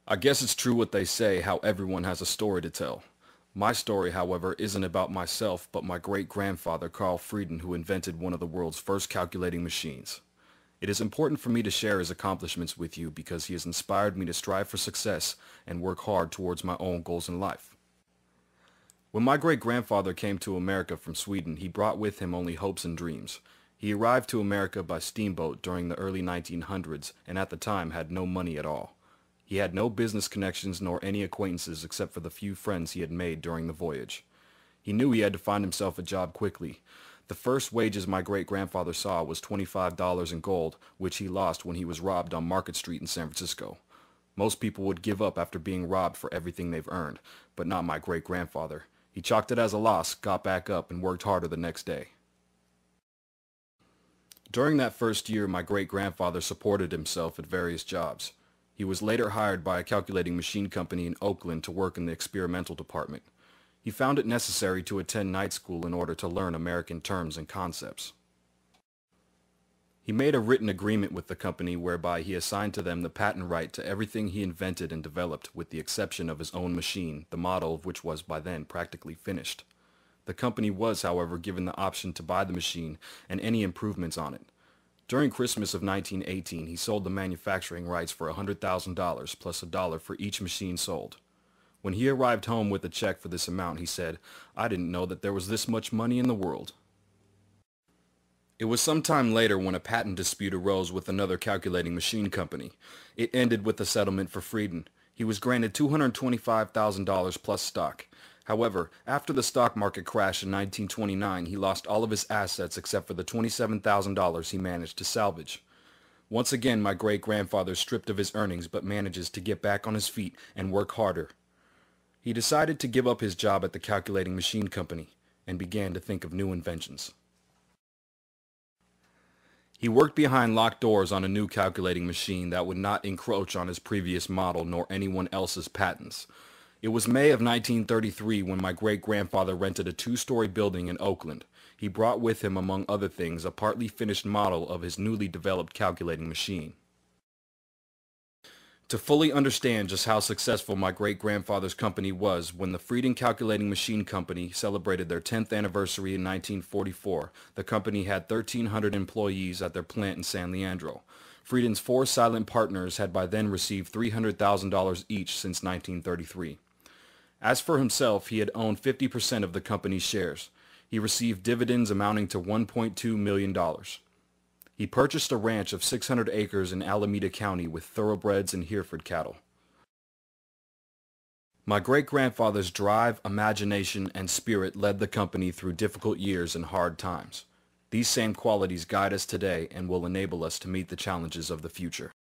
I guess it's true what they say, how everyone has a story to tell. My story, however, isn't about myself, but my great-grandfather, Carl Frieden, who invented one of the world's first calculating machines. It is important for me to share his accomplishments with you because he has inspired me to strive for success and work hard towards my own goals in life. When my great-grandfather came to America from Sweden, he brought with him only hopes and dreams. He arrived to America by steamboat during the early 1900s and at the time had no money at all. He had no business connections nor any acquaintances except for the few friends he had made during the voyage. He knew he had to find himself a job quickly. The first wages my great-grandfather saw was $25 in gold, which he lost when he was robbed on Market Street in San Francisco. Most people would give up after being robbed for everything they've earned, but not my great-grandfather. He chalked it as a loss, got back up, and worked harder the next day. During that first year, my great-grandfather supported himself at various jobs. He was later hired by a calculating machine company in Oakland to work in the experimental department. He found it necessary to attend night school in order to learn American terms and concepts. He made a written agreement with the company whereby he assigned to them the patent right to everything he invented and developed with the exception of his own machine, the model of which was by then practically finished. The company was, however, given the option to buy the machine and any improvements on it. During Christmas of 1918, he sold the manufacturing rights for $100,000 plus $1 for each machine sold. When he arrived home with a check for this amount, he said, "I didn't know that there was this much money in the world." It was some time later when a patent dispute arose with another calculating machine company. It ended with a settlement for Frieden. He was granted $225,000 plus stock. However, after the stock market crash in 1929, he lost all of his assets except for the $27,000 he managed to salvage. Once again, my great-grandfather is stripped of his earnings but manages to get back on his feet and work harder. He decided to give up his job at the calculating machine company and began to think of new inventions. He worked behind locked doors on a new calculating machine that would not encroach on his previous model nor anyone else's patents. It was May of 1933 when my great-grandfather rented a two-story building in Oakland. He brought with him, among other things, a partly finished model of his newly developed calculating machine. To fully understand just how successful my great-grandfather's company was, when the Frieden Calculating Machine Company celebrated their 10th anniversary in 1944, the company had 1,300 employees at their plant in San Leandro. Frieden's four silent partners had by then received $300,000 each since 1933. As for himself, he had owned 50% of the company's shares. He received dividends amounting to $1.2 million. He purchased a ranch of 600 acres in Alameda County with thoroughbreds and Hereford cattle. My great-grandfather's drive, imagination, and spirit led the company through difficult years and hard times. These same qualities guide us today and will enable us to meet the challenges of the future.